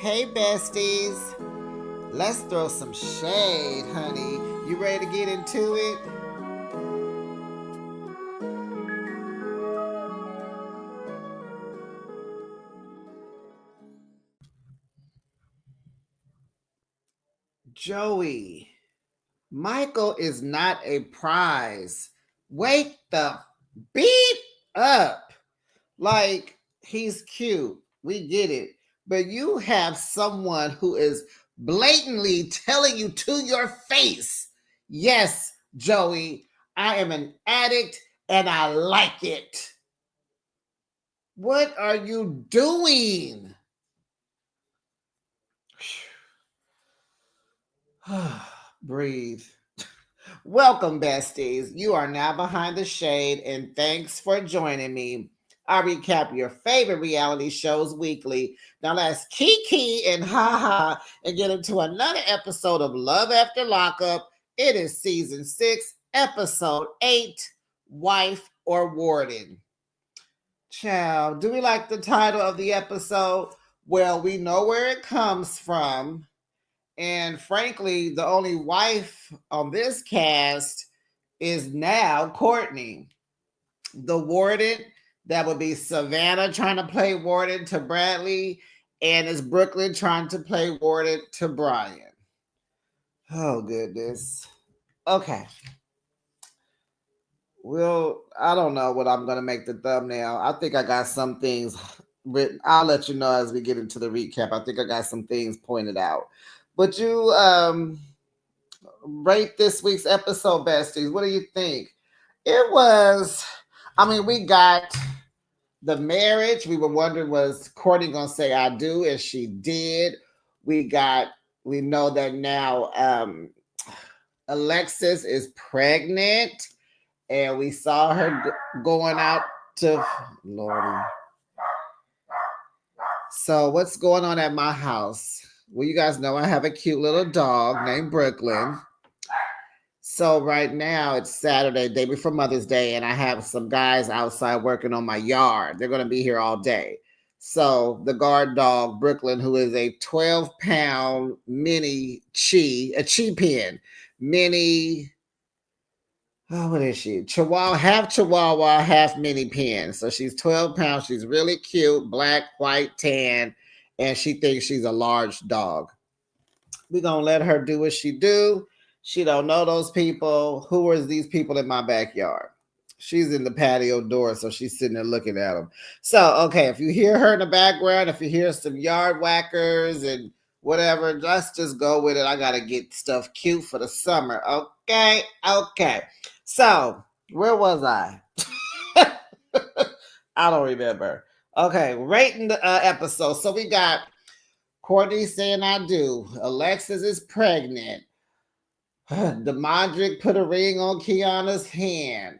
Hey besties, let's throw some shade, honey. You ready to get into it? Joey, Michael is not a prize. Wake the beat up. Like, he's cute. We get it. But you have someone who is blatantly telling you to your face, yes, Joey, I am an addict and I like it. What are you doing? Breathe. Welcome, besties. You are now behind the shade, and thanks for joining me. I recap your favorite reality shows weekly. Now let's kiki and haha and get into another episode of Love After Lockup. It is season 6, episode 8, Wife or Warden. Child, do we like the title of the episode? Well, we know where it comes from. And frankly, the only wife on this cast is now Courtney. The Warden, that would be Savannah trying to play Warden to Bradley, and is Brooklyn trying to play Warden to Brian. Oh, goodness. Okay. Well, I don't know what I'm going to make the thumbnail. I think I got some things written. I'll let you know as we get into the recap. I think I got some things pointed out. But you rate this week's episode, besties. What do you think? It was, we got the marriage. We were wondering, was Courtney going to say I do? And she did. We know that now Alexis is pregnant. And we saw her going out to, Lordy. So what's going on at my house? Well, you guys know I have a cute little dog named Brooklyn. So right now it's Saturday, day before Mother's Day, and I have some guys outside working on my yard. They're going to be here all day. So the guard dog, Brooklyn, who is a 12-pound mini a chi pin, mini, what is she? Chihuahua, half mini pin. So she's 12 pounds. She's really cute, black, white, tan, and she thinks she's a large dog. We're going to let her do what she do. She don't know those people. Who are these people in my backyard? She's in the patio door, so she's sitting there looking at them. So, okay, if you hear her in the background, if you hear some yard whackers and whatever, let's just go with it. I got to get stuff cute for the summer. Okay. So, where was I? I don't remember. Okay, rating the episode. So we got Courtney saying I do. Alexis is pregnant. Demondrick put a ring on Kiana's hand.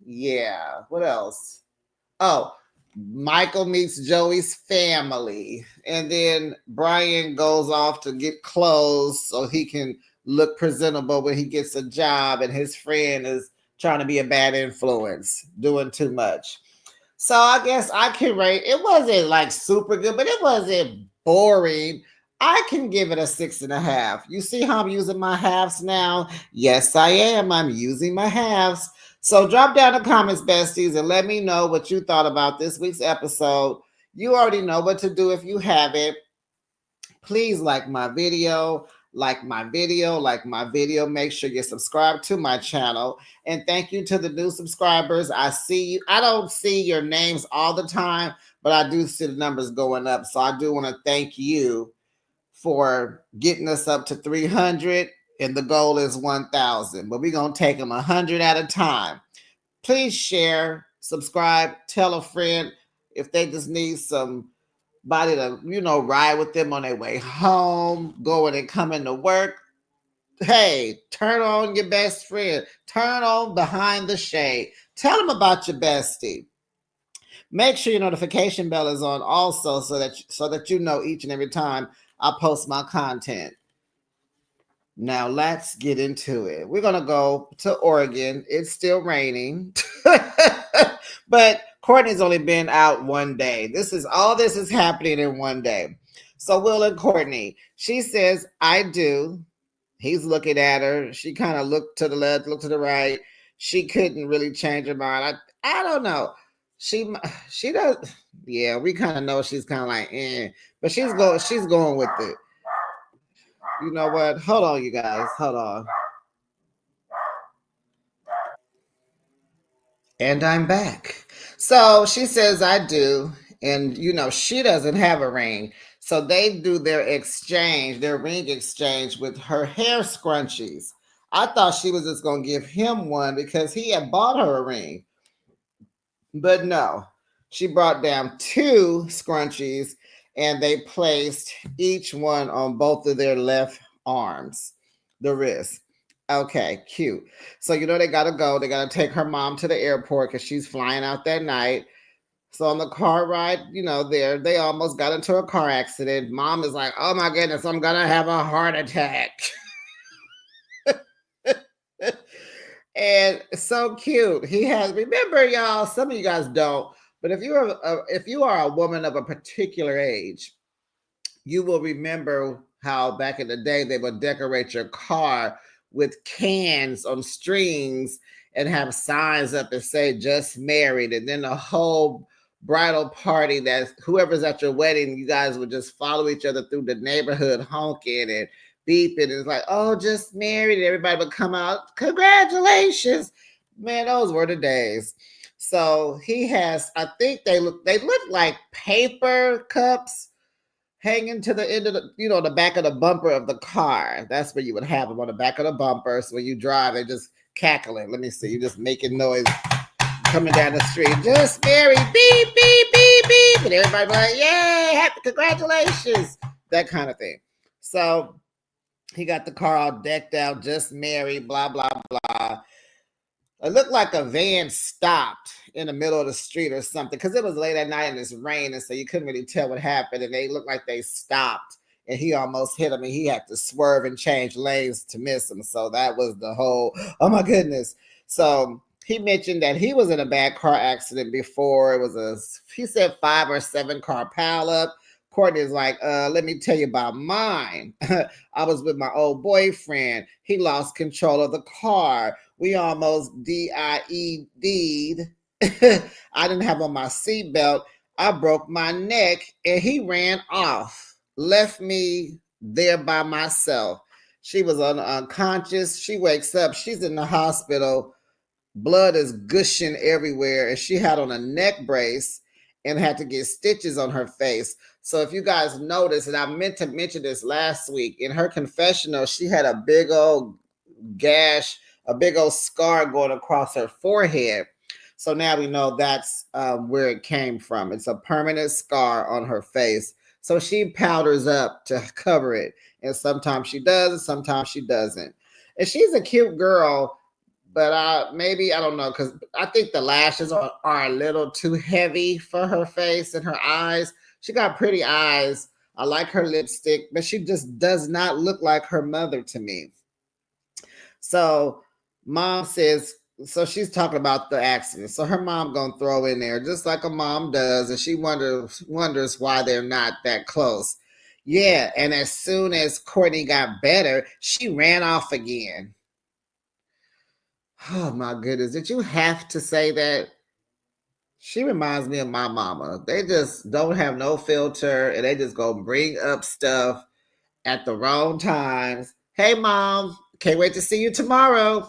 Yeah. What else? Oh, Michael meets Joey's family. And then Brian goes off to get clothes so he can look presentable when he gets a job, and his friend is trying to be a bad influence, doing too much. So I guess I can rate. It wasn't like super good, but it wasn't boring. I can give it a 6.5. You see how I'm using my halves now? Yes, I am. I'm using my halves. So drop down the comments, besties, and let me know what you thought about this week's episode. You already know what to do if you haven't. Please like my video. Like my video. Make sure you subscribe to my channel. And thank you to the new subscribers. I see you. I don't see your names all the time, but I do see the numbers going up. So I do want to thank you for getting us up to 300. And the goal is 1,000. But we're going to take them 100 at a time. Please share, subscribe, tell a friend if they just need somebody to, ride with them on their way home, going and coming to work. Hey, turn on your best friend. Turn on Behind the Shade. Tell them about your bestie. Make sure your notification bell is on also so that you know each and every time I post my content. Now let's get into it. We're going to go to Oregon. It's still raining. But Courtney's only been out one day. This is happening in one day. So Will and Courtney, she says, I do. He's looking at her. She kind of looked to the left, looked to the right. She couldn't really change her mind. I don't know. She she does. Yeah, we kind of know she's kind of like, but she's going with it. You know what? Hold on, you guys. Hold on. And I'm back. So she says, I do. And, she doesn't have a ring. So they do their exchange, their ring exchange with her hair scrunchies. I thought she was just going to give him one because he had bought her a ring. But no, she brought down two scrunchies and they placed each one on both of their left arms, the wrist. Okay, cute. So they gotta go. They gotta take her mom to the airport because she's flying out that night. So on the car ride, there they almost got into a car accident. Mom is like, "Oh my goodness, I'm gonna have a heart attack." And so cute. He has. Remember, y'all. Some of you guys don't, but if you are a woman of a particular age, you will remember how back in the day they would decorate your car with cans on strings and have signs up and say just married, and then the whole bridal party, that whoever's at your wedding, you guys would just follow each other through the neighborhood honking and beeping. It's like, oh, just married, and everybody would come out, congratulations. Man, those were the days. So he has, I think they look like paper cups hanging to the end of the back of the bumper of the car. That's where you would have them, on the back of the bumper. So when you drive, they just cackling. Let me see, you just making noise coming down the street. Just married, beep, beep, beep, beep. And everybody be like, yay, happy, congratulations. That kind of thing. So he got the car all decked out, just married, blah, blah, blah. It looked like a van stopped in the middle of the street or something because it was late at night and it's raining, so you couldn't really tell what happened. And they looked like they stopped, and he almost hit him, and he had to swerve and change lanes to miss him. So that was the whole, oh my goodness. So he mentioned that he was in a bad car accident before. It was he said 5 or 7 car pileup. Courtney's like, let me tell you about mine. I was with my old boyfriend. He lost control of the car. We almost DIED'd. I didn't have on my seatbelt. I broke my neck and he ran off, left me there by myself. She was unconscious. She wakes up. She's in the hospital. Blood is gushing everywhere. And she had on a neck brace and had to get stitches on her face. So if you guys notice, and I meant to mention this last week, in her confessional, she had a big old gash, a big old scar going across her forehead. So now we know that's where it came from. It's a permanent scar on her face. So she powders up to cover it. And sometimes she does, and sometimes she doesn't. And she's a cute girl, but maybe, I don't know, because I think the lashes are a little too heavy for her face and her eyes. She got pretty eyes. I like her lipstick, but she just does not look like her mother to me. So mom says, so she's talking about the accident. So her mom gonna throw in there just like a mom does, and she wonders why they're not that close. Yeah, and as soon as Courtney got better, she ran off again. Oh my goodness, did you have to say that? She reminds me of my mama. They just don't have no filter and they just go bring up stuff at the wrong times. Hey, mom, can't wait to see you tomorrow.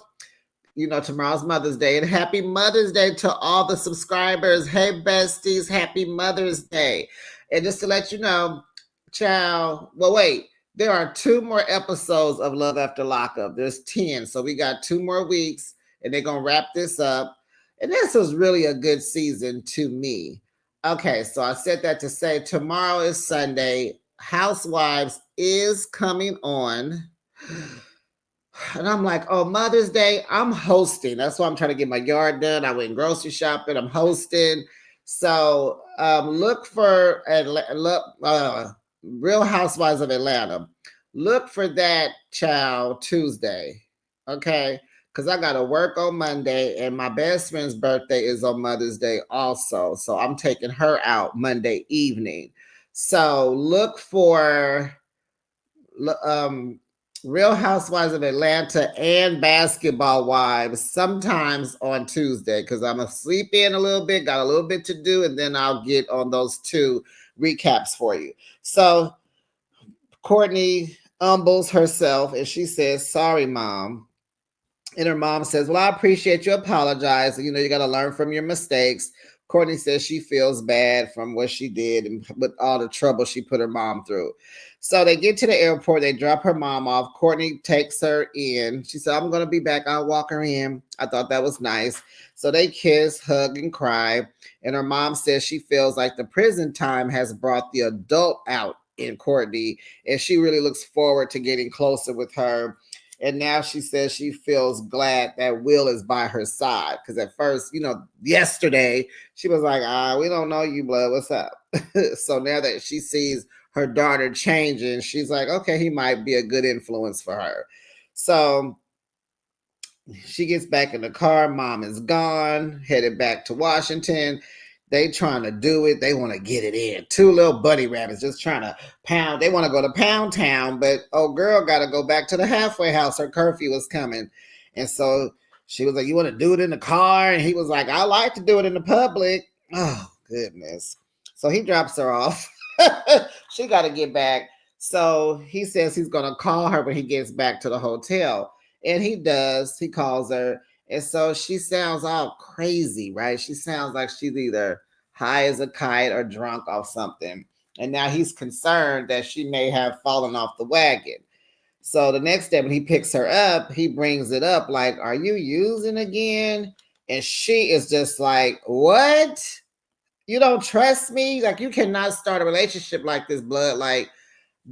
Tomorrow's Mother's Day, and happy Mother's Day to all the subscribers. Hey, besties, happy Mother's Day. And just to let you know, child, well, wait, there are 2 more episodes of Love After Lockup. There's 10, so we got 2 more weeks, and they're going to wrap this up. And this was really a good season to me. Okay, so I said that to say tomorrow is Sunday. Housewives is coming on. And I'm like, oh, Mother's Day, I'm hosting. That's why I'm trying to get my yard done. I went grocery shopping. I'm hosting. So look for Real Housewives of Atlanta. Look for that, child, Tuesday. Okay? Because I got to work on Monday, and my best friend's birthday is on Mother's Day also. So I'm taking her out Monday evening. So look for um, Real Housewives of Atlanta and Basketball Wives sometimes on Tuesday because I'm gonna sleep in a little bit, got a little bit to do, and then I'll get on those two recaps for you. So Courtney humbles herself and she says, "Sorry, mom." And her mom says, "Well, I appreciate you apologizing. You know, you got to learn from your mistakes." Courtney says she feels bad from what she did and with all the trouble she put her mom through. So they get to the airport, they drop her mom off. Courtney takes her in. She said, "I'm going to be back. I'll walk her in." I thought that was nice. So they kiss, hug, and cry. And her mom says she feels like the prison time has brought the adult out in Courtney, and she really looks forward to getting closer with her. And now she says she feels glad that Will is by her side. Because at first, yesterday, she was like, we don't know you, blood. What's up? So now that she sees her daughter changing, she's like, okay, he might be a good influence for her. So she gets back in the car. Mom is gone, headed back to Washington. They trying to do it. They want to get it in. Two little bunny rabbits just trying to pound. They want to go to Pound Town, but oh girl got to go back to the halfway house. Her curfew was coming. And so she was like, "You want to do it in the car?" And he was like, "I like to do it in the public." Oh, goodness. So he drops her off. She got to get back. So he says he's going to call her when he gets back to the hotel. And he does. He calls her. And so she sounds all crazy, right? She sounds like she's either high as a kite or drunk off something. And now he's concerned that she may have fallen off the wagon. So the next day when he picks her up, he brings it up like, "Are you using again?" And she is just like, "What? You don't trust me? Like, you cannot start a relationship like this, blood. Like,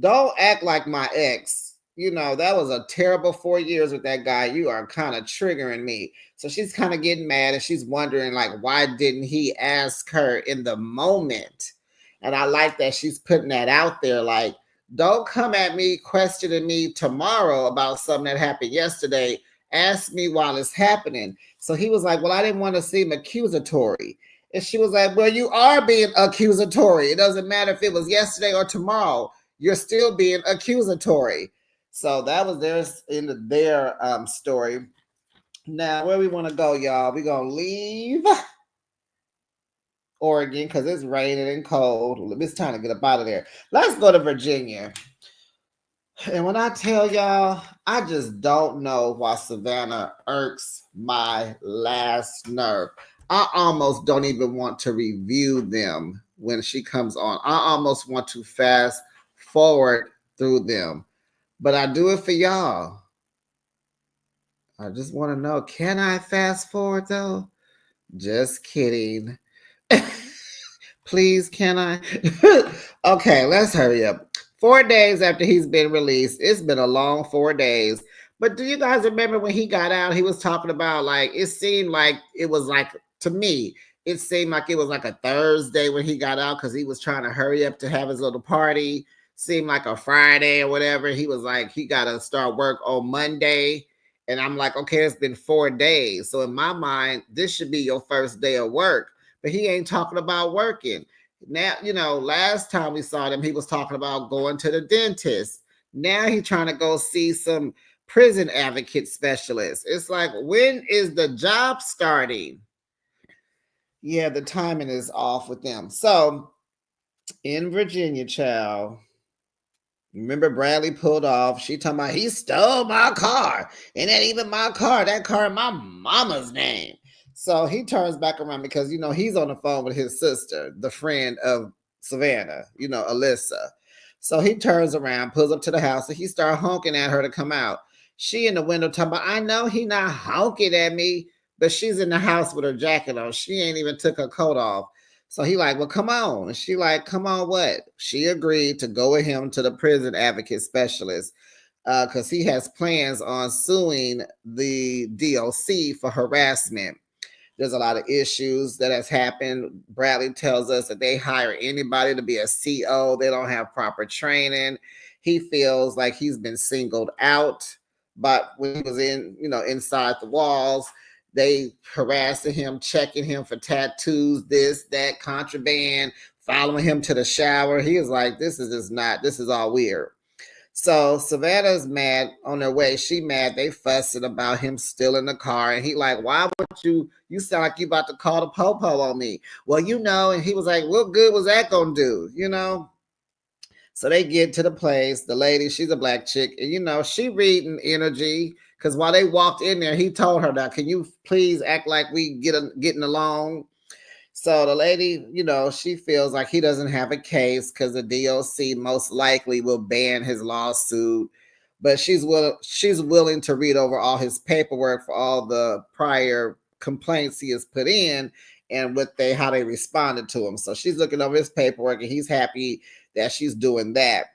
don't act like my ex. That was a terrible 4 years with that guy. You are kind of triggering me." So she's kind of getting mad and she's wondering, like, why didn't he ask her in the moment? And I like that she's putting that out there. Like, don't come at me questioning me tomorrow about something that happened yesterday. Ask me while it's happening. So he was like, "Well, I didn't want to seem accusatory." And she was like, "Well, you are being accusatory. It doesn't matter if it was yesterday or tomorrow. You're still being accusatory." So that was their story. Now, where we want to go, y'all? We're going to leave Oregon because it's raining and cold. It's time to get up out of there. Let's go to Virginia. And when I tell y'all, I just don't know why Savannah irks my last nerve. I almost don't even want to review them when she comes on. I almost want to fast forward through them. But I do it for y'all. I just want to know, can I fast forward though? Just kidding. Please, can I? Okay, let's hurry up. 4 days after he's been released, it's been a long 4 days. But do you guys remember when he got out? He was talking about, like, it seemed like it was like, to me, it seemed like it was like a Thursday when he got out because he was trying to hurry up to have his little party. Seemed like a Friday or whatever. He was like, he got to start work on Monday. And I'm like, okay, it's been 4 days. So in my mind, this should be your first day of work. But he ain't talking about working. Now, last time we saw him, he was talking about going to the dentist. Now he's trying to go see some prison advocate specialist. It's like, when is the job starting? Yeah, the timing is off with them. So in Virginia, child, remember Bradley pulled off. She talking about he stole my car. And that even my car. That car in my mama's name. So he turns back around because, he's on the phone with his sister, the friend of Savannah, Alyssa. So he turns around, pulls up to the house, and he starts honking at her to come out. She in the window talking about, "I know he not honking at me," but she's in the house with her jacket on. She ain't even took her coat off. So he like, "Well, come on." And she like, "Come on what?" She agreed to go with him to the prison advocate specialist because he has plans on suing the DOC for harassment. There's a lot of issues that has happened. Bradley tells us that they hire anybody to be a CO. They don't have proper training. He feels like he's been singled out, but when he was inside the walls, They harassing him, checking him for tattoos, this, that, contraband, following him to the shower. He was like, this is just not, this is all weird. So Savannah's mad on their way. She mad. They fussing about him still in the car. And he like, why would you sound like you about to call the po-po on me? Well, and he was like, what good was that gonna do? So they get to the place. The lady, she's a black chick, and she reading energy. Because while they walked in there, he told her that, can you please act like we getting along? So the lady, she feels like he doesn't have a case because the DOC most likely will ban his lawsuit. But she's willing to read over all his paperwork for all the prior complaints he has put in and how they responded to him. So she's looking over his paperwork and he's happy that she's doing that.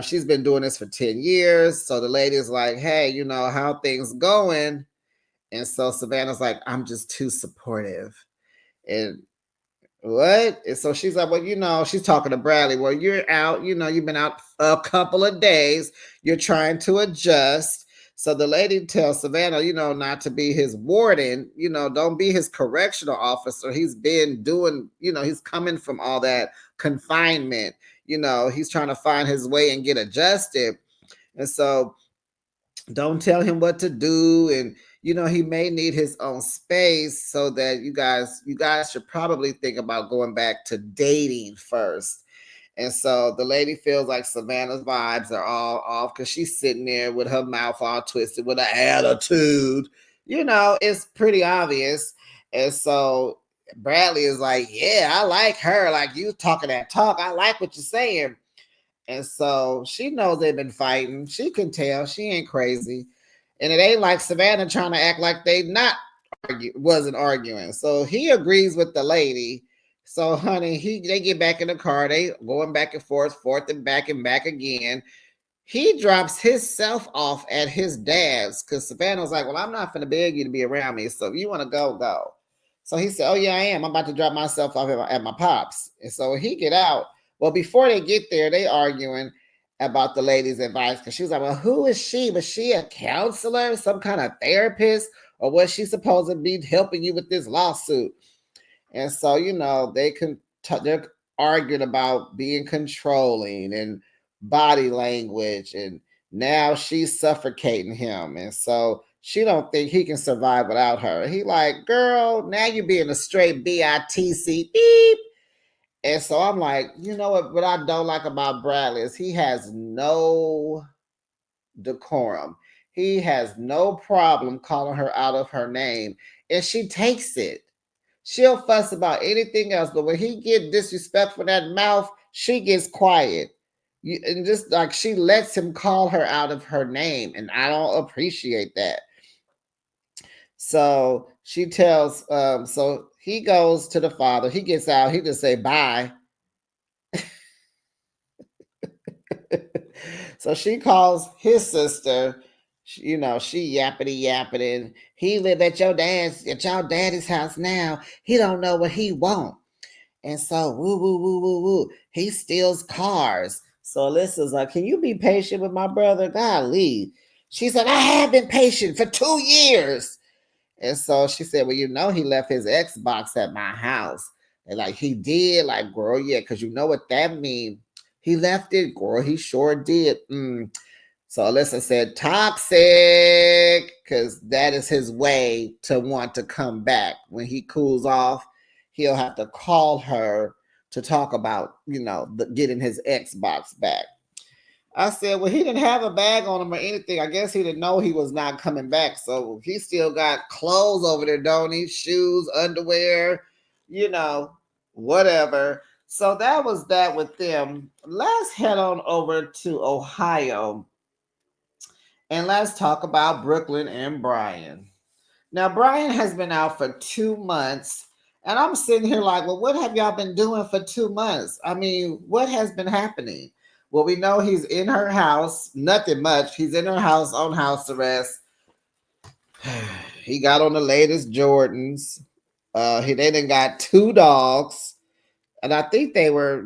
She's been doing this for 10 years. So the lady's like, hey, how things going? And so Savannah's like, I'm just too supportive. And what? And so she's like, well, she's talking to Bradley. Well, you're out, you've been out a couple of days. You're trying to adjust. So the lady tells Savannah, not to be his warden, don't be his correctional officer. He's been doing, he's coming from all that confinement. He's trying to find his way and get adjusted. And so don't tell him what to do. And he may need his own space, so that you guys should probably think about going back to dating first. And so the lady feels like Savannah's vibes are all off because she's sitting there with her mouth all twisted with an attitude. It's pretty obvious. And so Bradley is like, yeah, I like her, like you talking that talk, I like what you're saying. And so she knows they've been fighting. She can tell she ain't crazy. And it ain't like Savannah trying to act like they wasn't arguing. So he agrees with the lady. So honey, they get back in the car. They going back and forth and back again. He drops himself off at his dad's because Savannah was like, well, I'm not going to beg you to be around me. So if you want to go, go. So he said, oh, yeah, I am. I'm about to drop myself off at my pops. And so he get out. Well, before they get there, they arguing about the lady's advice because she was like, well, who is she? Was she a counselor, some kind of therapist? Or was she supposed to be helping you with this lawsuit? And so, they're arguing about being controlling and body language. And now she's suffocating him. And so she don't think he can survive without her. He like, girl, now you're being a straight BITC beep. And so I'm like, what I don't like about Bradley is he has no decorum. He has no problem calling her out of her name. And she takes it. She'll fuss about anything else, but when he get disrespectful in that mouth, she gets quiet. And just like she lets him call her out of her name, and I don't appreciate that. So she tells, so he goes to the father. He gets out. He just say bye. So she calls his sister. She yappity yapping. He live at your daddy's house now. He don't know what he want. And so, woo, woo, woo, woo, woo. He steals cars. So Alyssa's like, can you be patient with my brother? Golly. She said, I have been patient for 2 years. And so she said, well, he left his Xbox at my house. And like, he did? Like, girl, yeah, because you know what that means. He left it, girl. He sure did. So Alyssa said, toxic, because that is his way to want to come back. When he cools off, he'll have to call her to talk about, getting his Xbox back. I said, well, he didn't have a bag on him or anything. I guess he didn't know he was not coming back. So he still got clothes over there, don't he? Shoes, underwear, whatever. So that was that with them. Let's head on over to Ohio and let's talk about Brooklyn and Brian. Now, Brian has been out for 2 months. And I'm sitting here like, well, what have y'all been doing for 2 months? I mean, what has been happening? Well, we know he's in her house. Nothing much. He's in her house on house arrest. He got on the latest Jordans. They done got 2 dogs. And I think they were,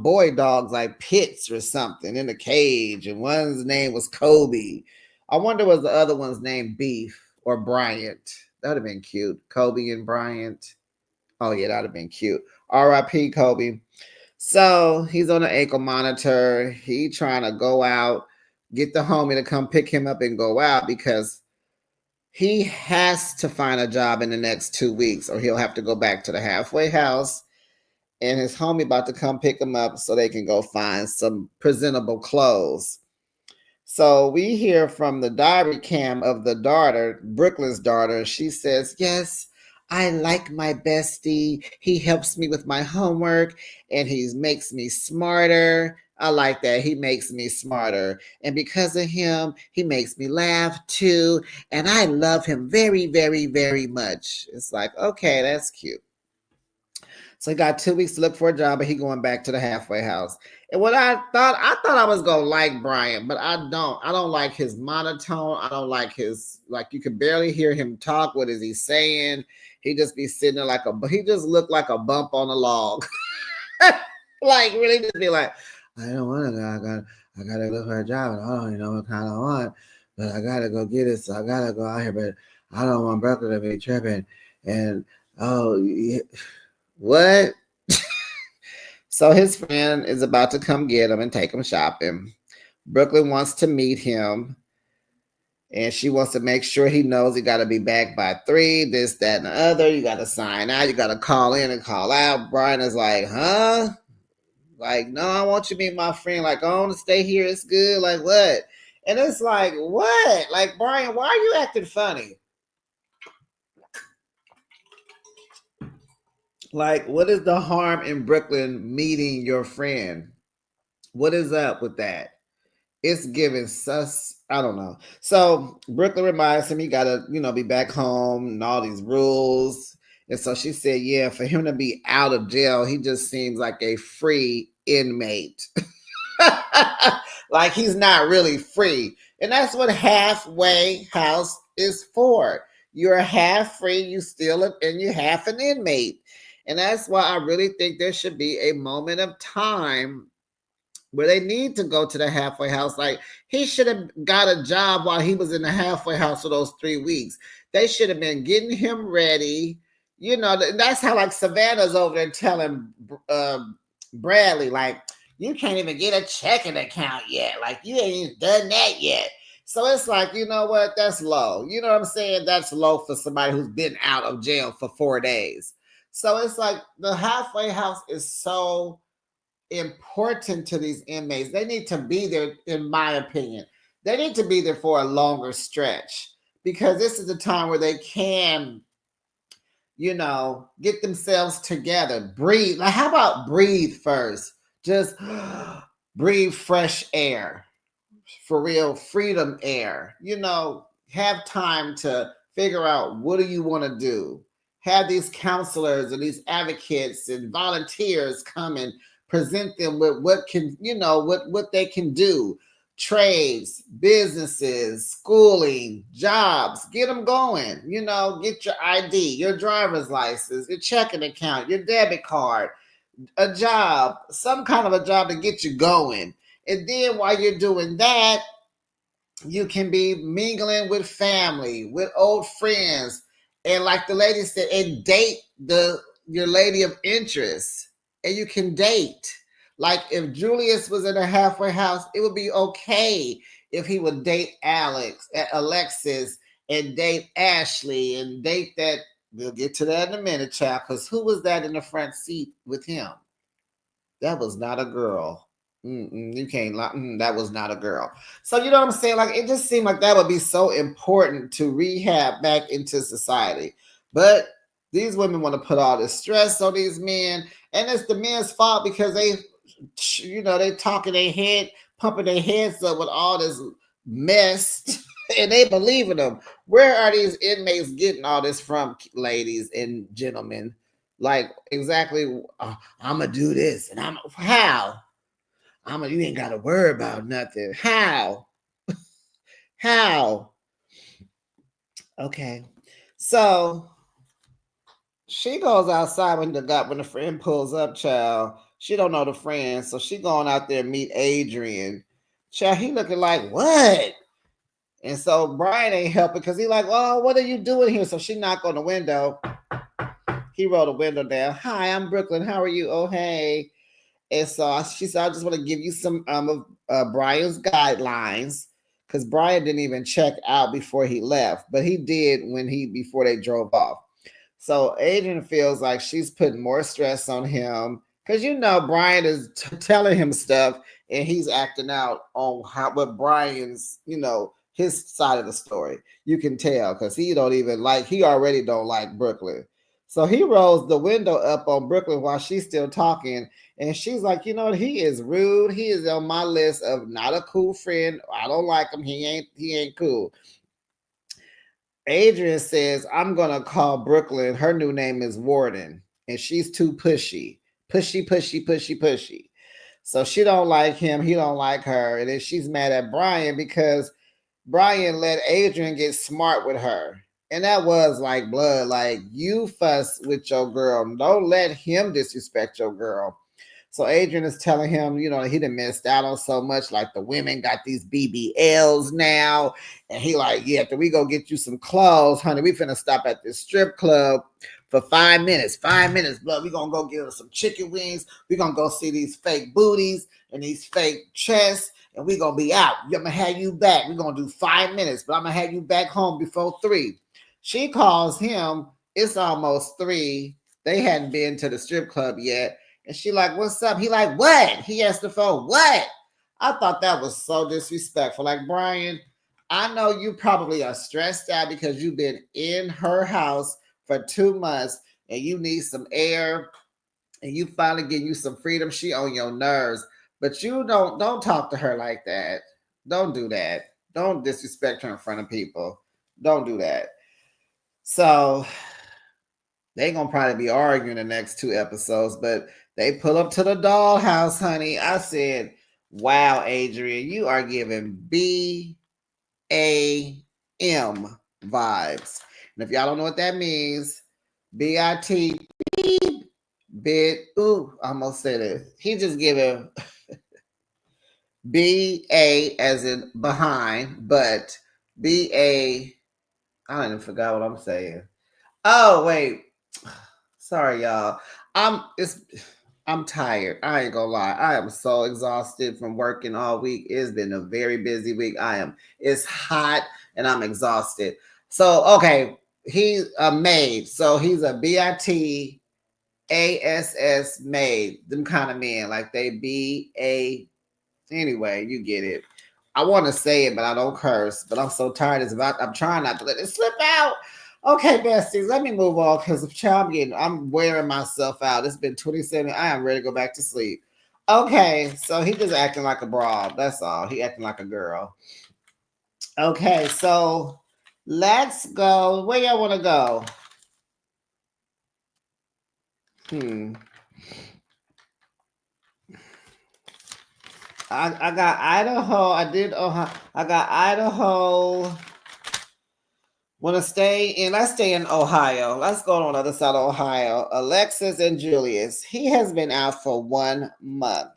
boy dogs like pits or something in a cage. And one's name was Kobe. I wonder was the other one's name Beef or Bryant. That would have been cute. Kobe and Bryant. Oh yeah, that'd have been cute. R.I.P. Kobe. So he's on the ankle monitor. He trying to go out, get the homie to come pick him up and go out because he has to find a job in the next 2 weeks or he'll have to go back to the halfway house. And his homie about to come pick him up so they can go find some presentable clothes. So we hear from the diary cam of the daughter, Brooklyn's daughter. She says, "Yes, I like my bestie. He helps me with my homework and he makes me smarter. I like that. He makes me smarter. And because of him, he makes me laugh too. And I love him very, very, very much." It's like, okay, that's cute. So he got 2 weeks to look for a job, but he going back to the halfway house. And what I thought I was gonna like Brian, but I don't. I don't like his monotone. I don't like his like you could barely hear him talk. What is he saying? He just be sitting there like he just looked like a bump on a log. Like really just be like, I don't want to go. I gotta look for a job and I don't even know what kind I want, but I gotta go get it. So I gotta go out here, but I don't want Berkeley to be tripping. And oh yeah, what? So his friend is about to come get him and take him shopping. Brooklyn wants to meet him and she wants to make sure he knows he got to be back by 3, this, that, and the other. You got to sign out. You got to call in and call out. Brian is like, huh? Like, no, I want you to be my friend. Like, I want to stay here. It's good. Like, what? And it's like, what? Like, Brian, why are you acting funny? Like, what is the harm in Brooklyn meeting your friend? What is up with that? It's giving sus. I don't know. So Brooklyn reminds him he gotta, be back home and all these rules. And so she said, yeah, for him to be out of jail, he just seems like a free inmate. Like he's not really free. And that's what halfway house is for. You're half free, you still and you're half an inmate. And that's why I really think there should be a moment of time where they need to go to the halfway house. Like he should have got a job while he was in the halfway house for those 3 weeks. They should have been getting him ready. That's how like Savannah's over there telling uh, Bradley, like, you can't even get a checking account yet. Like you ain't even done that yet. So it's like, you know what? That's low. You know what I'm saying? That's low for somebody who's been out of jail for 4 days. So it's like the halfway house is so important to these inmates. They need to be there, in my opinion. They need to be there for a longer stretch because this is the time where they can, get themselves together, breathe. Like, how about breathe first? Just breathe fresh air, for real, freedom air. Have time to figure out what do you want to do. Have these counselors and these advocates and volunteers come and present them with what can, what they can do. Trades, businesses, schooling, jobs, get them going. Get your ID, your driver's license, your checking account, your debit card, a job, some kind of a job to get you going. And then while you're doing that, you can be mingling with family, with old friends, and like the lady said, and date your lady of interest. And you can date. Like if Julius was in a halfway house, it would be okay if he would date Alexis, and date Ashley, and date that. We'll get to that in a minute, child. Because who was that in the front seat with him? That was not a girl. You can't lie. That was not a girl. So you know what I'm saying? Like it just seemed like that would be so important to rehab back into society. But these women want to put all this stress on these men, and it's the men's fault because they talking their head, pumping their heads up with all this mess, and they believe in them. Where are these inmates getting all this from, ladies and gentlemen? Like exactly, I'm gonna do this, and I'm how you ain't got to worry about nothing. How? How? Okay. So she goes outside when the friend pulls up, child. She don't know the friend, so she going out there and meet Adrian. Child, he looking like what? And so Brian ain't helping because he like, oh, what are you doing here? So she knocked on the window. He rolled the window down. Hi, I'm Brooklyn. How are you? Oh, hey. And so she said, I just want to give you some of Brian's guidelines because Brian didn't even check out before he left, but he did before they drove off. So Adrian feels like she's putting more stress on him because Brian is telling him stuff and he's acting out on what Brian's his side of the story. You can tell because he already don't like Brooklyn. So he rolls the window up on Brooklyn while she's still talking, and she's like, he is rude. He is on my list of not a cool friend. I don't like him. He ain't cool. Adrian says, I'm going to call Brooklyn. Her new name is Warden, and she's too pushy. Pushy, pushy, pushy, pushy. So she don't like him. He don't like her. And then she's mad at Brian because Brian let Adrian get smart with her. And that was like blood. Like, you fuss with your girl. Don't let him disrespect your girl. So Adrian is telling him, he done missed out on so much. Like, the women got these BBLs now. And he like, yeah, after we go get you some clothes, honey, we finna stop at this strip club for 5 minutes. 5 minutes, blood. We gonna go get us some chicken wings. We gonna go see these fake booties and these fake chests. And we gonna be out. I'm gonna have you back. We gonna do 5 minutes, but I'm gonna have you back home before 3. She calls him. It's almost 3. They hadn't been to the strip club yet. And she like, what's up? He like, what? He asked the phone, what? I thought that was so disrespectful. Like, Brian, I know you probably are stressed out because you've been in her house for 2 months and you need some air and you finally getting you some freedom. She on your nerves. But you don't talk to her like that. Don't do that. Don't disrespect her in front of people. Don't do that. So they gonna probably be arguing the next 2 episodes, but they pull up to the dollhouse, honey. I said, wow, Adrian, you are giving BAM vibes. And if y'all don't know what that means, BIT bit. Ooh, I almost said it. He just giving BA as in behind, but BA. I don't even forgot what I'm saying. Oh wait, sorry y'all. It's I'm tired. I ain't gonna lie. I am so exhausted from working all week. It's been a very busy week. It's hot and I'm exhausted. So, okay, he's a maid. So he's a BITASS maid. Them kind of men. Like they BA. Anyway, you get it. I want to say it, but I don't curse. But I'm so tired. I'm trying not to let it slip out. Okay, besties, let me move on because I'm wearing myself out. It's been 27. I am ready to go back to sleep. Okay, so he just acting like a broad. That's all. He acting like a girl. Okay, so let's go. Where y'all want to go? Hmm. I got Idaho. I did Ohio. I got Idaho. Want to stay in? Let's stay in Ohio. Let's go on the other side of Ohio. Alexis and Julius. He has been out for 1 month.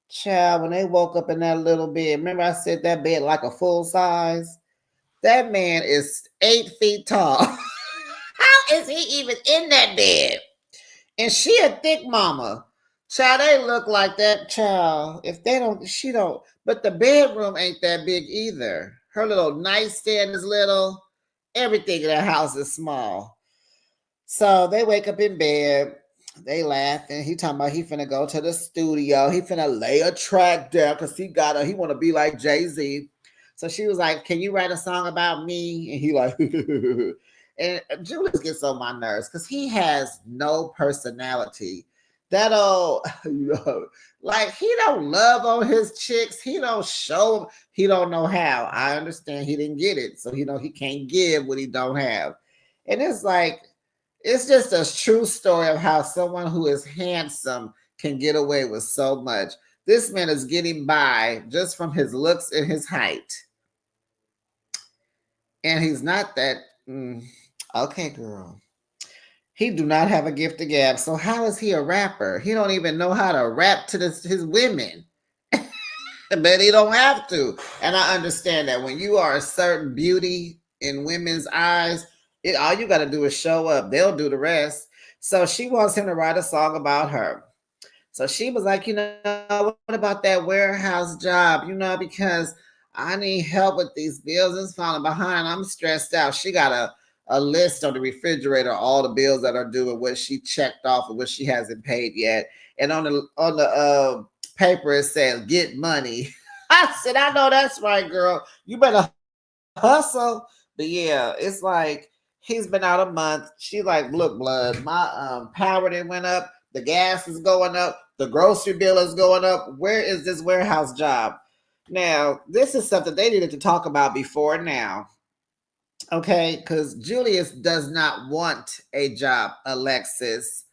Child, when they woke up in that little bed, remember I said that bed like a full size? That man is 8 feet tall. How is he even in that bed? And she a thick mama. Child, they look like that child. If they don't, she don't. But the bedroom ain't that big either. Her little nightstand is little. Everything in that house is small. So they wake up in bed. They laughing. He talking about he finna go to the studio. He finna lay a track down because he want to be like Jay-Z. So she was like, "Can you write a song about me?" And he like, and Julius gets on my nerves because he has no personality. That old, like he don't love on his chicks. He don't show them. He don't know how. I understand he didn't get it, so he can't give what he don't have. And it's like it's just a true story of how someone who is handsome can get away with so much. This man is getting by just from his looks and his height. And he's not that okay, girl. He do not have a gift of gab. So how is he a rapper? He don't even know how to rap to his women. But he don't have to. And I understand that when you are a certain beauty in women's eyes, all you got to do is show up. They'll do the rest. So she wants him to write a song about her. So she was like, what about that warehouse job? Because I need help with these bills. It's falling behind. I'm stressed out. She got a list on the refrigerator, all the bills that are due and what she checked off and what she hasn't paid yet. And on the paper it says get money. I said, I know that's right, girl. You better hustle. But yeah, it's like he's been out a month. She like, look, blood, my power that went up, the gas is going up, the grocery bill is going up. Where is this warehouse job? Now, this is something they needed to talk about before now. Okay, because Julius does not want a job, Alexis.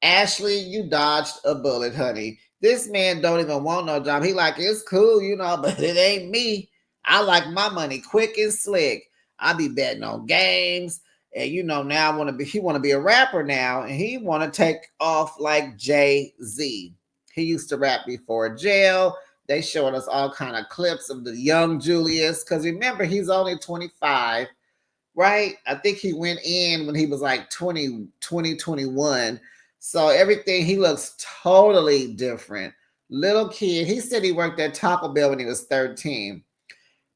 Ashley, you dodged a bullet, honey. This man don't even want no job. He like, it's cool, but it ain't me. I like my money quick and slick. I be betting on games. And now he want to be a rapper now, and he want to take off like Jay-Z. He used to rap before jail. They showing us all kind of clips of the young Julius. Because remember, he's only 25, right? I think he went in when he was like 21. So everything, he looks totally different. Little kid. He said he worked at Taco Bell when he was 13.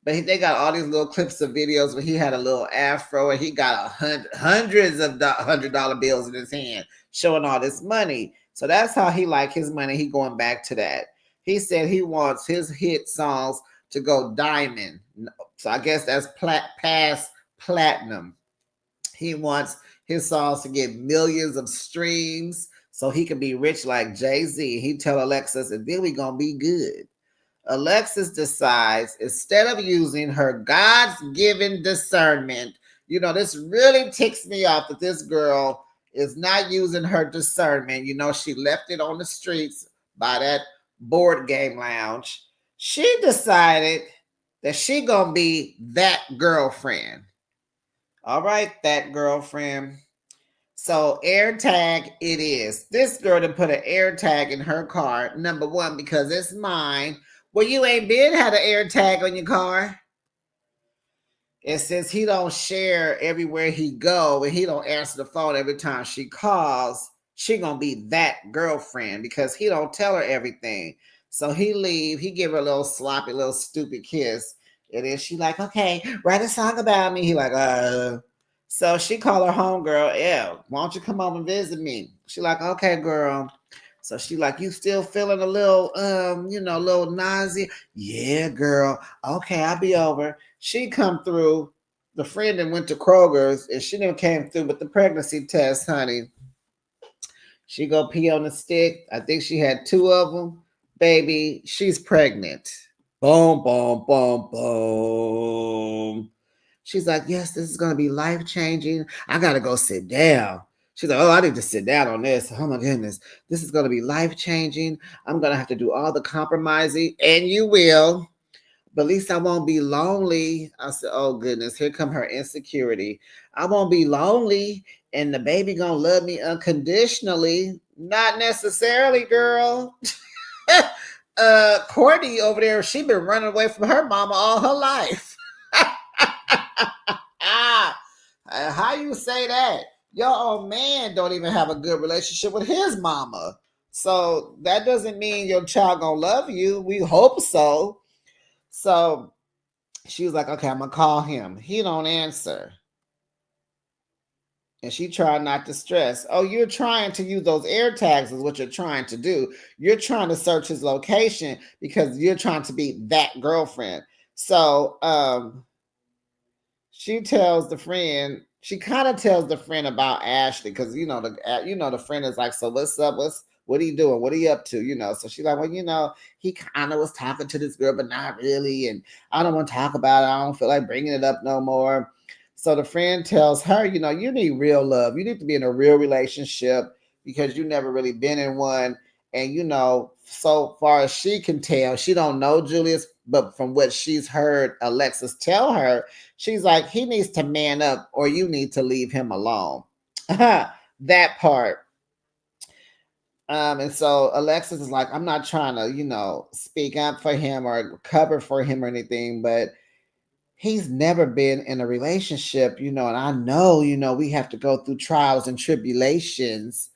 But they got all these little clips of videos where he had a little afro and he got hundreds of $100 bills in his hand, showing all this money. So that's how he like his money. He going back to that. He said he wants his hit songs to go diamond. So I guess that's past platinum. He wants his songs to get millions of streams so he can be rich like Jay-Z. He tell Alexis, and then we gonna be good. Alexis decides, instead of using her God's given discernment, this really ticks me off that this girl is not using her discernment. She left it on the streets by that board game lounge. She decided that she gonna be that girlfriend. All right, that girlfriend. So air tag it is. This girl to put an air tag in her car. Number one, because it's mine. Well, you ain't been had an air tag on your car. And since he don't share everywhere he go and he don't answer the phone every time she calls, she gonna be that girlfriend because he don't tell her everything. So he leave, he give her a little sloppy, little stupid kiss. And then she like, okay, write a song about me. He like, So she called her homegirl, why don't you come over and visit me? She like, okay, girl. So she like, you still feeling a little, a little nausea? Yeah, girl. Okay, I'll be over. She come through. The friend that went to Kroger's and she didn't came through with the pregnancy test, honey. She go pee on the stick. I think she had 2 of them. Baby, she's pregnant. Boom, boom, boom, boom. She's like, yes, this is going to be life changing. I got to go sit down. She's like, oh, I need to sit down on this. Oh my goodness. This is going to be life changing. I'm going to have to do all the compromising. And you will. But at least I won't be lonely. I said, oh goodness, here come her insecurity. I won't be lonely. And the baby going to love me unconditionally. Not necessarily, girl. Courtney over there, she been running away from her mama all her life. How you say that? Your old man don't even have a good relationship with his mama. So that doesn't mean your child gonna love you. We hope so. So she was like, okay, I'm gonna call him. He don't answer. And she tried not to stress. Oh, you're trying to use those air tags is what you're trying to do. You're trying to search his location because you're trying to be that girlfriend. So she tells the friend, she kind of tells the friend about Ashley because the friend is like, so what's up? What are you doing? What are you up to? So she's like, well, he kind of was talking to this girl, but not really, and I don't want to talk about it. I don't feel like bringing it up no more. So the friend tells her, you need real love. You need to be in a real relationship because you never really been in one. And so far as she can tell, she don't know Julius, but from what she's heard Alexis tell her, she's like, he needs to man up or you need to leave him alone. That part. And so Alexis is like, I'm not trying to, speak up for him or cover for him or anything, but he's never been in a relationship, and I know, we have to go through trials and tribulations.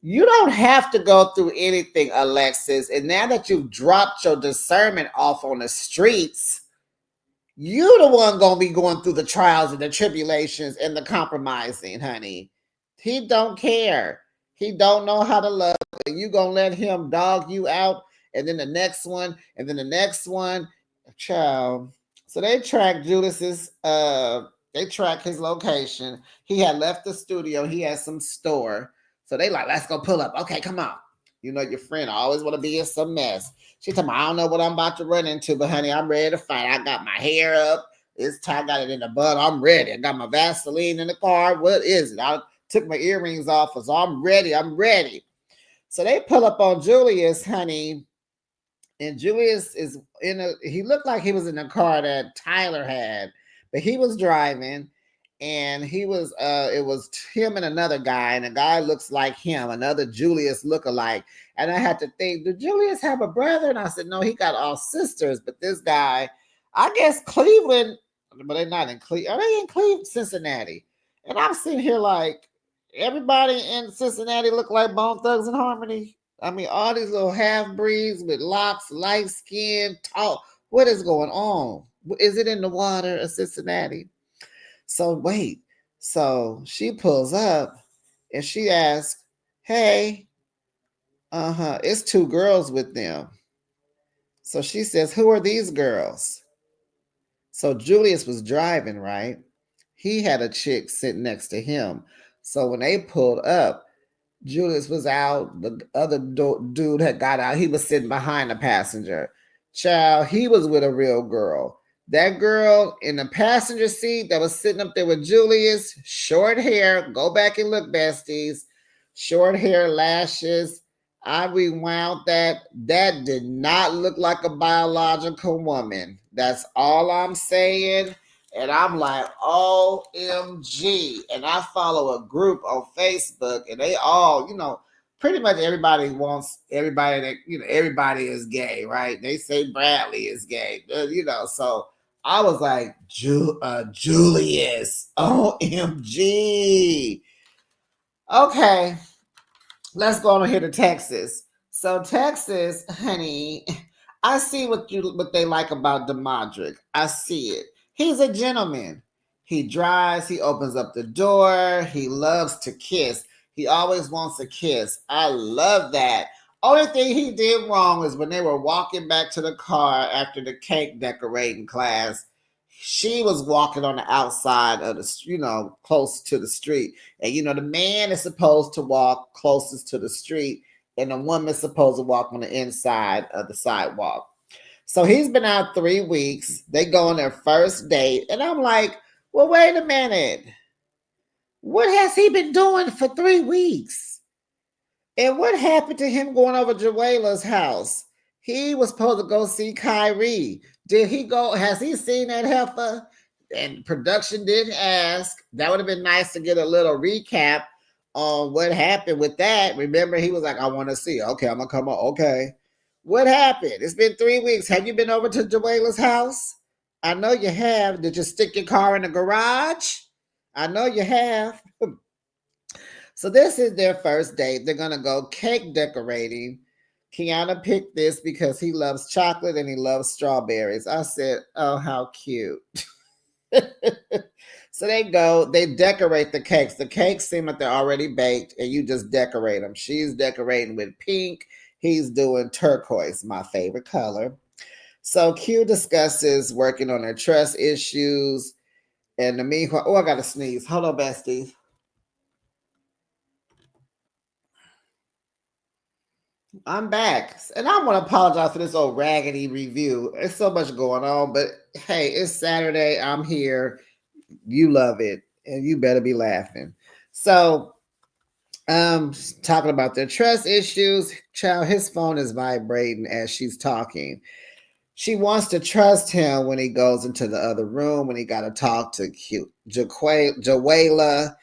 You don't have to go through anything, Alexis. And now that you've dropped your discernment off on the streets, you the one gonna be going through the trials and the tribulations and the compromising, honey. He don't care. He don't know how to love. You gonna let him dog you out, and then the next one, and then the next one, child. So they tracked Judas's. They tracked his location. He had left the studio. He had some store. So they like, let's go pull up. Okay, come on. Your friend always want to be in some mess. She told me, I don't know what I'm about to run into, but honey, I'm ready to fight. I got my hair up. It's time. I got it in the bun. I'm ready. I got my Vaseline in the car. What is it? I took my earrings off, so I'm ready. I'm ready. So they pull up on Julius, honey, and Julius is he looked like he was in the car that Tyler had, but he was driving, and it was him and another guy, and the guy looks like him, another Julius lookalike. And I had to think, did Julius have a brother? And I said, no, he got all sisters, but this guy, I guess Cleveland, but they're not in Cleveland. Are they in Cleveland, Cincinnati? And I'm sitting here like, everybody in Cincinnati look like Bone Thugs and Harmony. I mean, all these little half breeds with locks, light skin, tall. What is going on? Is it in the water of Cincinnati? So wait. So she pulls up and she asks, hey, it's two girls with them. So she says, who are these girls? So Julius was driving, right? He had a chick sitting next to him. So when they pulled up, Julius was out. The other dude had got out. He was sitting behind the passenger. Child, he was with a real girl. That girl in the passenger seat that was sitting up there with Julius, short hair. Go back and look, besties. Short hair, lashes. I rewound that. That did not look like a biological woman. That's all I'm saying. And I'm like, OMG. And I follow a group on Facebook, and they all, pretty much everybody wants everybody that, everybody is gay, right? They say Bradley is gay, so I was like, Julius, OMG. Okay, let's go on here to Texas. So Texas, honey, I see what they like about Demadric. I see it. He's a gentleman. He drives, he opens up the door, he loves to kiss. He always wants a kiss. I love that. Only thing he did wrong is when they were walking back to the car after the cake decorating class, she was walking on the outside of the, close to the street. And, the man is supposed to walk closest to the street, and the woman is supposed to walk on the inside of the sidewalk. So he's been out 3 weeks. They go on their first date. And I'm like, well, wait a minute. What has he been doing for 3 weeks? And what happened to him going over Joela's house? He was supposed to go see Kyrie. Did he go? Has he seen that heifer? And production didn't ask. That would have been nice to get a little recap on what happened with that. Remember, he was like, I want to see. Okay, I'm going to come on. Okay. What happened? It's been 3 weeks. Have you been over to Joela's house? I know you have. Did you stick your car in the garage? I know you have. So this is their first date. They're going to go cake decorating. Kiana picked this because he loves chocolate and he loves strawberries. I said, oh, how cute. So they decorate the cakes. The cakes seem like they're already baked and you just decorate them. She's decorating with pink. He's doing turquoise, my favorite color. So Q discusses working on their trust issues. And the meanwhile, I got to sneeze. Hold on, besties. I'm back. And I want to apologize for this old raggedy review. There's so much going on, but hey, it's Saturday. I'm here. You love it, and you better be laughing. So, talking about their trust issues, child, his phone is vibrating as she's talking. She wants to trust him when he goes into the other room, when he got to talk to Joela.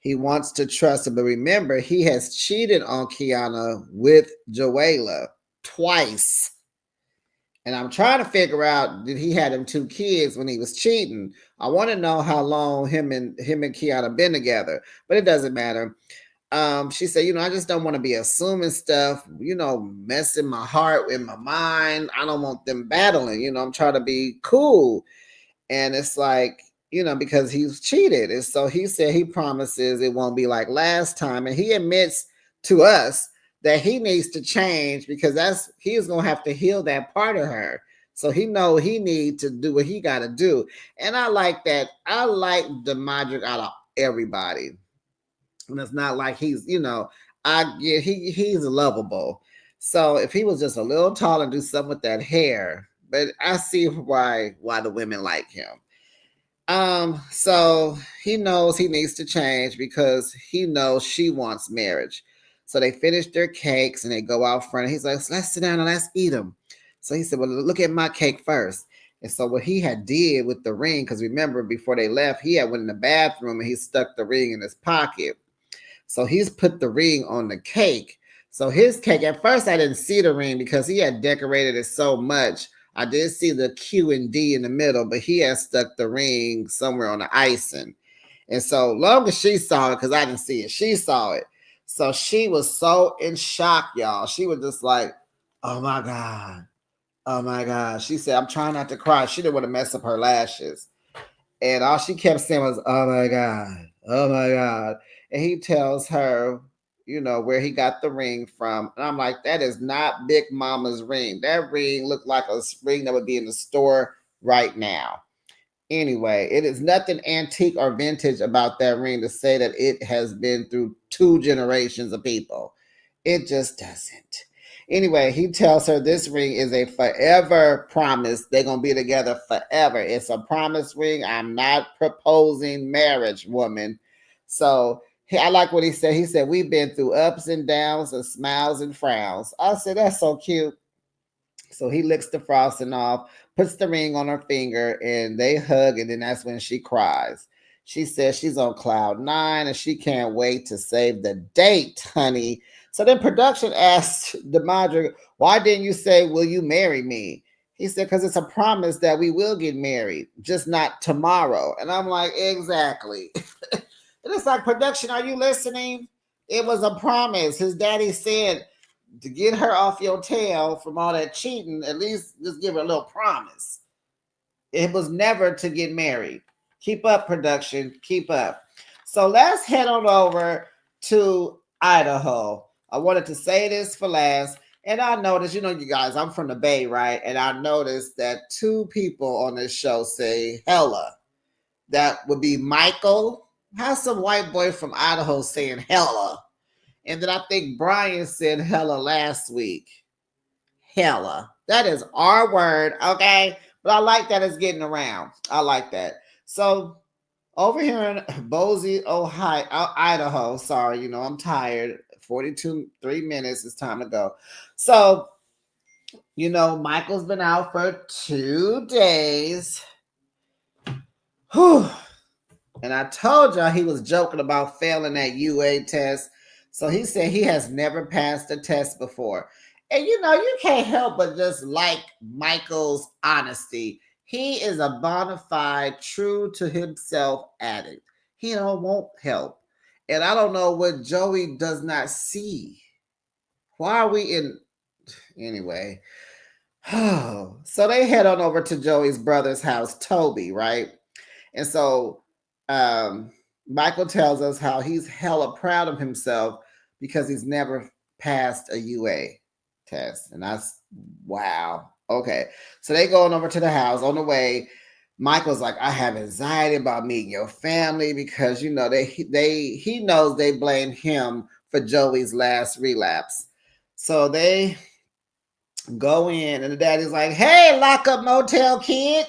He wants to trust her. But remember, he has cheated on Kiana with Joella twice. And I'm trying to figure out, did he had them 2 kids when he was cheating? I want to know how long him and Kiana been together, but it doesn't matter. She said, I just don't want to be assuming stuff, messing my heart with my mind. I don't want them battling, I'm trying to be cool. And it's like, because he's cheated. And so he said he promises it won't be like last time. And he admits to us that he needs to change because he's gonna have to heal that part of her. So he know he need to do what he gotta do. And I like that. I like Demadric out of everybody. And it's not like he's lovable. So if he was just a little taller and do something with that hair, but I see why the women like him. So he knows he needs to change because he knows she wants marriage. So they finish their cakes and they go out front. And he's like, let's sit down and let's eat them. So he said, well, look at my cake first. And so what he had did with the ring, because remember before they left, he had went in the bathroom and he stuck the ring in his pocket. So he's put the ring on the cake. So his cake, at first I didn't see the ring because he had decorated it so much. I did see the Q and D in the middle, but he had stuck the ring somewhere on the icing. And so long as she saw it, because I didn't see it, she saw it. So she was so in shock, y'all. She was just like, oh my God. Oh my God. She said, I'm trying not to cry. She didn't want to mess up her lashes. And all she kept saying was, oh my God. Oh my God. And he tells her, where he got the ring from. And I'm like, that is not Big Mama's ring. That ring looked like a ring that would be in the store right now. Anyway, it is nothing antique or vintage about that ring to say that it has been through 2 generations of people. It just doesn't. Anyway, he tells her this ring is a forever promise. They're going to be together forever. It's a promise ring. I'm not proposing marriage, woman. So I like what he said. He said, we've been through ups and downs and smiles and frowns. I said, that's so cute. So he licks the frosting off, puts the ring on her finger, and they hug, and then that's when she cries. She says she's on cloud 9 and she can't wait to save the date, honey. So then production asked Demadre, why didn't you say, will you marry me? He said, because it's a promise that we will get married, just not tomorrow. And I'm like, exactly. And it's like, production, are you listening? It was a promise. His daddy said, to get her off your tail from all that cheating, at least just give her a little promise. It was never to get married. Keep up, production. Keep up. So let's head on over to Idaho. I wanted to say this for last. And I noticed, you guys, I'm from the Bay, right? And I noticed that 2 people on this show say hella. That would be Michael. How's some white boy from Idaho saying hella? And then I think Brian said hella last week. Hella. That is our word, okay? But I like that it's getting around. I like that. So over here in Boise, Ohio, Idaho, sorry, I'm tired. 3 minutes, it's time to go. So, Michael's been out for 2 days. Whew. And I told y'all he was joking about failing that UA test. So he said he has never passed a test before. And you can't help but just like Michael's honesty. He is a bona fide, true to himself addict. He won't help. And I don't know what Joey does not see. Why are we in anyway? So they head on over to Joey's brother's house, Toby, right? And so um, Michael tells us how he's hella proud of himself because he's never passed a UA test. And that's wow. Okay. So they going over to the house. On the way, Michael's like, I have anxiety about meeting your family because he knows they blame him for Joey's last relapse. So they go in and the daddy's like, hey, Lockup Motel kid.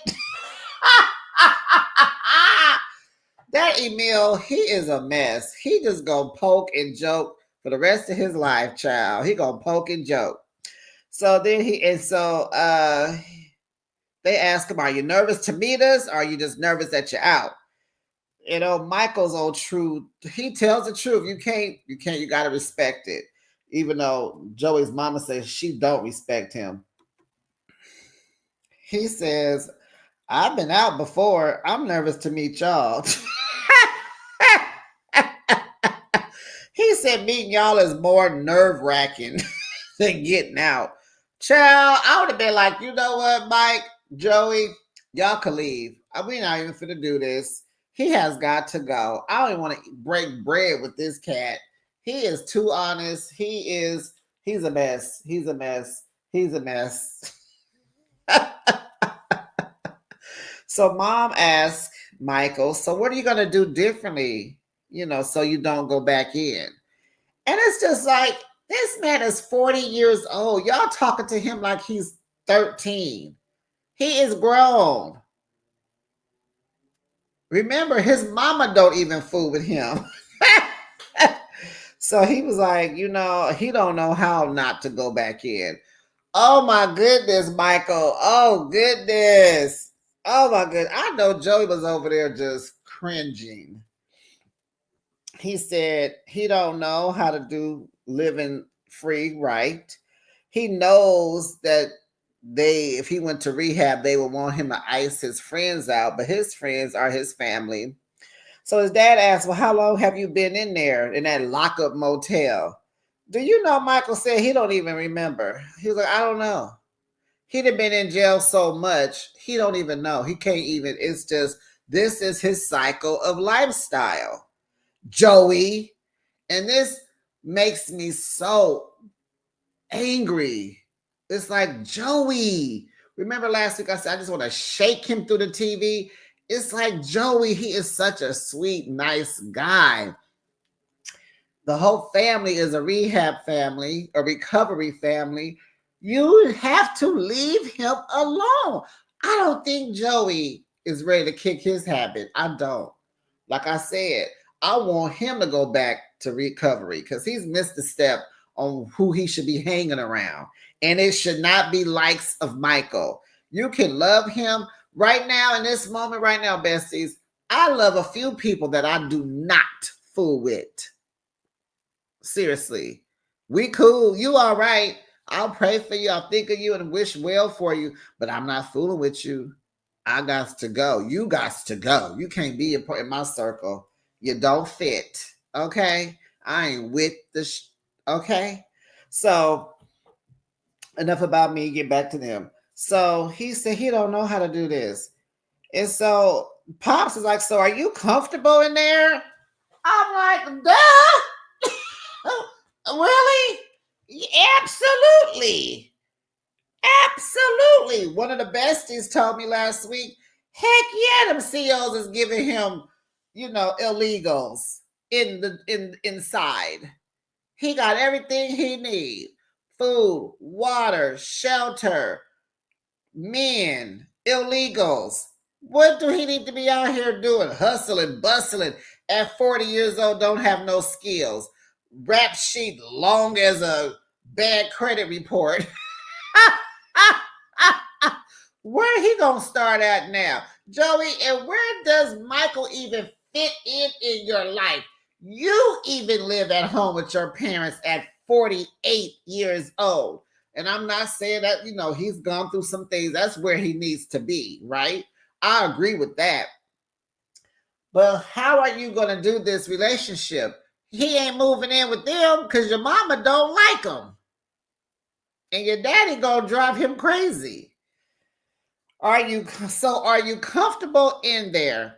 That Emil, he is a mess. He just gonna poke and joke for the rest of his life, child. He gonna poke and joke. So then they ask him, are you nervous to meet us? Or are you just nervous that you're out? Michael's old truth. He tells the truth. You gotta respect it. Even though Joey's mama says she don't respect him. He says, I've been out before. I'm nervous to meet y'all. He said meeting y'all is more nerve-wracking than getting out. Child, I would have been like, you know what, Mike, Joey, y'all can leave. We not even finna do this. He has got to go. I don't even want to break bread with this cat. He is too honest. He's a mess. He's a mess. He's a mess. So mom asked Michael, so what are you gonna do differently? So you don't go back in. And it's just like, this man is 40 years old. Y'all talking to him like he's 13. He is grown. Remember, his mama don't even fool with him. So he was like, he don't know how not to go back in. Oh my goodness, Michael. Oh goodness. Oh my goodness. I know Joey was over there just cringing. He said he don't know how to do living free right. He knows that if he went to rehab, they would want him to ice his friends out, but his friends are his family. So his dad asked, well, how long have you been in there in that lockup motel? Do you know Michael said he don't even remember? He was like, I don't know. He'd have been in jail so much, he don't even know. He can't even, it's just, this is his cycle of lifestyle. Joey. And this makes me so angry. It's like, Joey. Remember last week I said I just want to shake him through the TV? It's like, Joey, he is such a sweet, nice guy. The whole family is a rehab family, a recovery family. You have to leave him alone. I don't think Joey is ready to kick his habit. I don't. Like I said, I want him to go back to recovery because he's missed a step on who he should be hanging around. And it should not be likes of Michael. You can love him right now in this moment, right now, besties. I love a few people that I do not fool with. Seriously. We cool. You all right. I'll pray for you. I'll think of you and wish well for you. But I'm not fooling with you. I got to go. You got to go. You can't be in my circle. You don't fit. Okay? I ain't with okay? So, enough about me. Get back to them. So, he said he don't know how to do this. And so, Pops is like, so are you comfortable in there? I'm like, duh. Really? Absolutely. Absolutely. One of the besties told me last week, heck yeah, them CEOs is giving him, illegals inside. He got everything he needs. Food, water, shelter, men, illegals. What do he need to be out here doing? Hustling, bustling. At 40 years old, don't have no skills. Rap sheet long as a bad credit report. Where he gonna start at now, Joey? And where does Michael even fit in your life? You even live at home with your parents at 48 years old. And I'm not saying that, he's gone through some things. That's where he needs to be, right? I agree with that. But how are you going to do this relationship? He ain't moving in with them because your mama don't like him. And your daddy going to drive him crazy. Are you comfortable in there?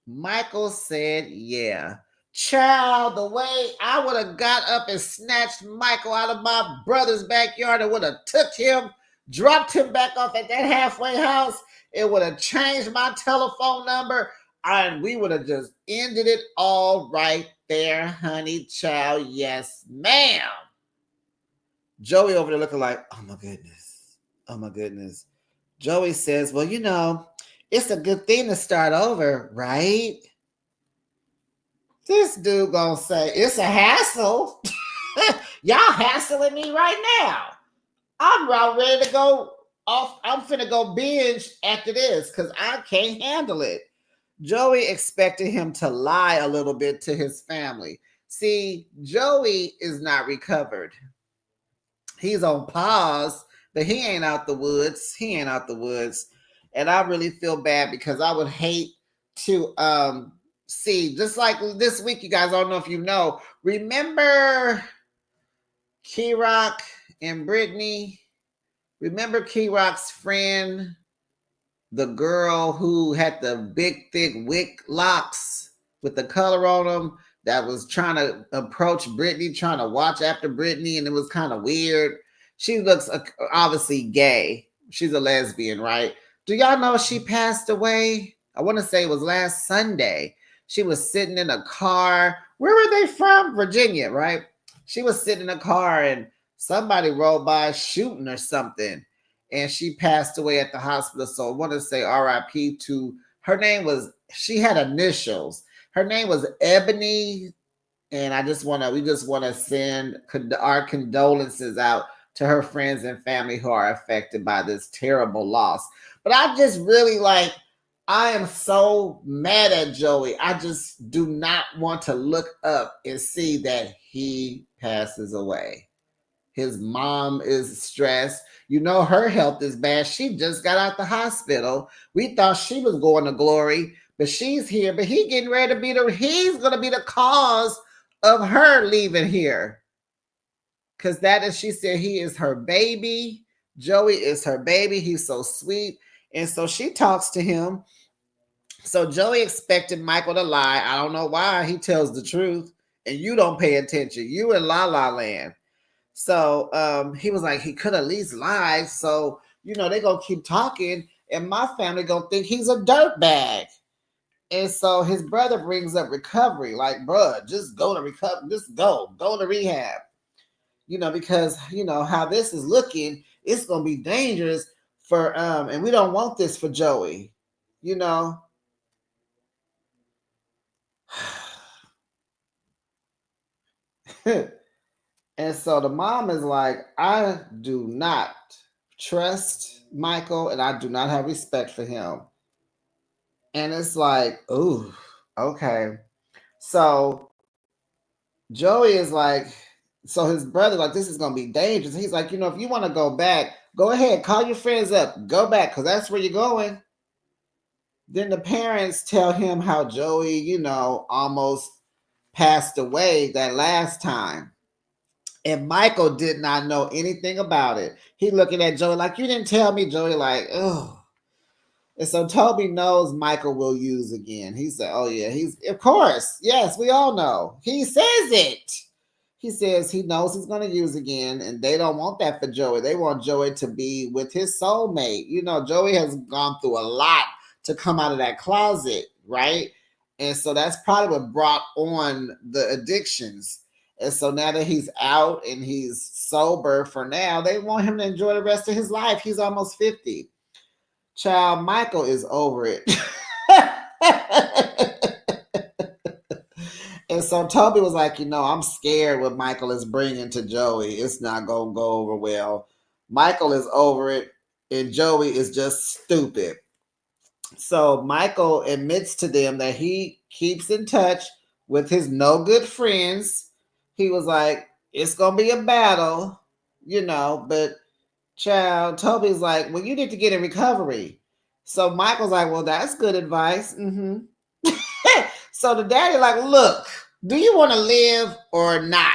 Michael said, yeah. Child, the way I would have got up and snatched Michael out of my brother's backyard and would have took him, dropped him back off at that halfway house. It would have changed my telephone number, and we would have just ended it all right there, honey child. Yes, ma'am. Joey over there looking like, oh my goodness. Oh my goodness. Joey says, well, it's a good thing to start over, right? This dude gonna say, it's a hassle. Y'all hassling me right now. I'm ready to go off. I'm finna go binge after this because I can't handle it. Joey expected him to lie a little bit to his family. See, Joey is not recovered. He's on pause, but he ain't out the woods. He ain't out the woods. And I really feel bad because I would hate to see, just like this week, you guys, I don't know if you know, remember Key Rock and Brittany? Remember Key Rock's friend, the girl who had the big, thick wick locks with the color on them that was trying to approach Brittany, trying to watch after Brittany, and it was kind of weird. She looks obviously gay. She's a lesbian, right? Do y'all know she passed away? I want to say it was last Sunday. She was sitting in a car. Where were they from? Virginia, right? She was sitting in a car and somebody rolled by shooting or something, and she passed away at the hospital. So I want to say RIP to her. Name was, she had initials. Her name was Ebony, and we just want to send our condolences out to her friends and family who are affected by this terrible loss. But I just really I am so mad at Joey. I just do not want to look up and see that he passes away. His mom is stressed. You know, her health is bad. She just got out the hospital. We thought she was going to glory, but she's here. But he's going to be the cause of her leaving here. Because she said he is her baby. Joey is her baby. He's so sweet. And so she talks to him. So Joey expected Michael to lie. I don't know why. He tells the truth. And you don't pay attention. You in La La Land. So he was like, he could at least lie. So, they're going to keep talking. And my family going to think he's a dirtbag. And so his brother brings up recovery. Like, bruh, just go to recovery. Just go to rehab. Because, how this is looking, it's going to be dangerous for, and we don't want this for Joey, And so the mom is like, I do not trust Michael and I do not have respect for him. And it's like, ooh, okay. So Joey is like, so his brother, like, this is going to be dangerous. He's like, if you want to go back, go ahead, call your friends up, go back, because that's where you're going. Then the parents tell him how Joey, almost passed away that last time. And Michael did not know anything about it. He looking at Joey like, you didn't tell me. Joey like, oh. And so Toby knows Michael will use again. He said, oh yeah, of course. Yes, we all know. He says it. He says he knows he's going to use again. And they don't want that for Joey. They want Joey to be with his soulmate. Joey has gone through a lot to come out of that closet, right? And so that's probably what brought on the addictions. And so now that he's out and he's sober for now, they want him to enjoy the rest of his life. He's almost 50. Child, Michael is over it. And so Toby was like, I'm scared what Michael is bringing to Joey. It's not going to go over well. Michael is over it, and Joey is just stupid. So Michael admits to them that he keeps in touch with his no good friends. He was like, it's going to be a battle, but child, Toby's like, well, you need to get in recovery. So Michael's like, well, that's good advice. Mm-hmm. So the daddy like, look, do you want to live or not?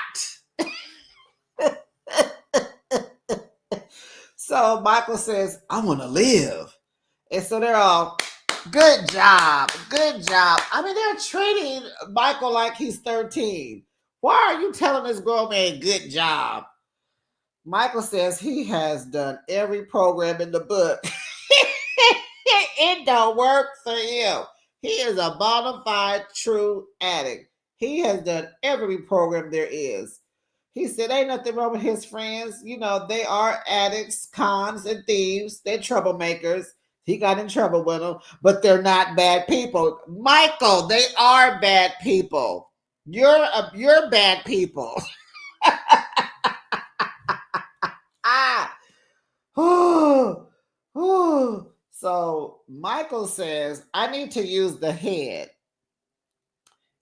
So Michael says, I want to live. And so they're all, good job. Good job. I mean, they're treating Michael like he's 13. Why are you telling this grown man good job? Michael says he has done every program in the book. It don't work for him. He is a bona fide true addict. He has done every program there is. He said ain't nothing wrong with his friends. They are addicts, cons, and thieves. They're troublemakers. He got in trouble with them, but they're not bad people. Michael, they are bad people. You're bad people. So Michael says, I need to use the head.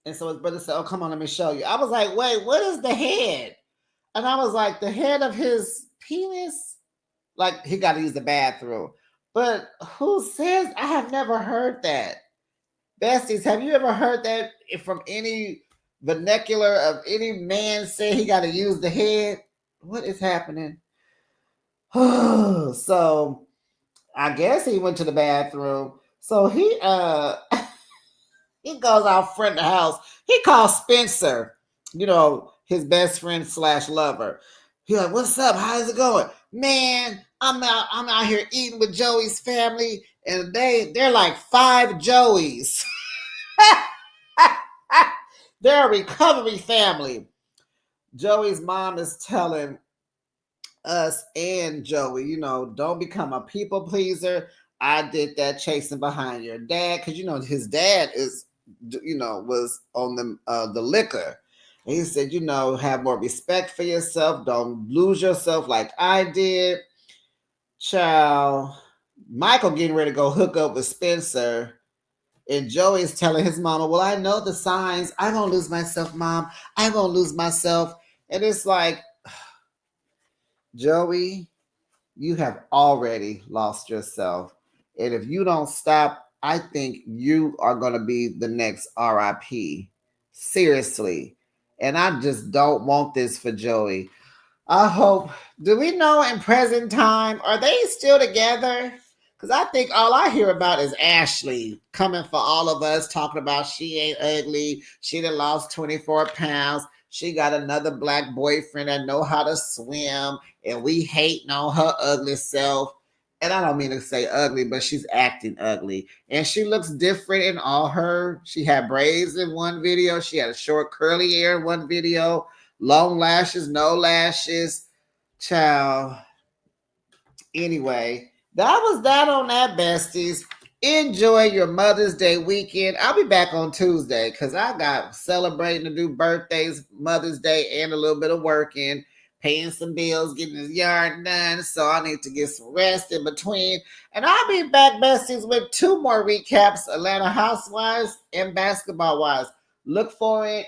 And so his brother said, oh, come on, let me show you. I was like, wait, what is the head? And I was like, the head of his penis? Like, he got to use the bathroom. But who says? I have never heard that. Besties, have you ever heard that from any vernacular of any man say he got to use the head? What is happening? So I guess he went to the bathroom. So he goes out front of the house. He calls Spencer, his best friend slash lover. He's like, what's up? How's it going? Man, I'm out here eating with Joey's family, and they're like 5 Joeys. They're a recovery family. Joey's mom is telling us and Joey, don't become a people pleaser. I did that chasing behind your dad because his dad was on the liquor. And he said, have more respect for yourself. Don't lose yourself like I did. Child, Michael getting ready to go hook up with Spencer. And Joey's telling his mama, well, I know the signs. I'm going to lose myself, Mom. I'm going to lose myself. And it's like, Joey, you have already lost yourself. And if you don't stop, I think you are going to be the next RIP. Seriously. And I just don't want this for Joey. I hope. Do we know in present time, are they still together? Because I think all I hear about is Ashley coming for all of us, talking about she ain't ugly. She done lost 24 pounds. She got another black boyfriend that know how to swim. And we hating on her ugly self. And I don't mean to say ugly, but she's acting ugly. And she looks different in all her. She had braids in one video. She had a short curly hair in one video. Long lashes, no lashes. Child. Anyway, that was that on that, besties. Enjoy your Mother's Day weekend. I'll be back on Tuesday because I got celebrating to do birthdays, Mother's Day, and a little bit of working, paying some bills, getting this yard done. So I need to get some rest in between. And I'll be back, besties, with 2 more recaps, Atlanta Housewives and Basketball Wives. Look for it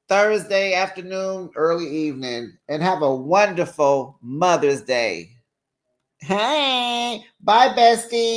Thursday afternoon, early evening, and have a wonderful Mother's Day. Hey, bye, besties.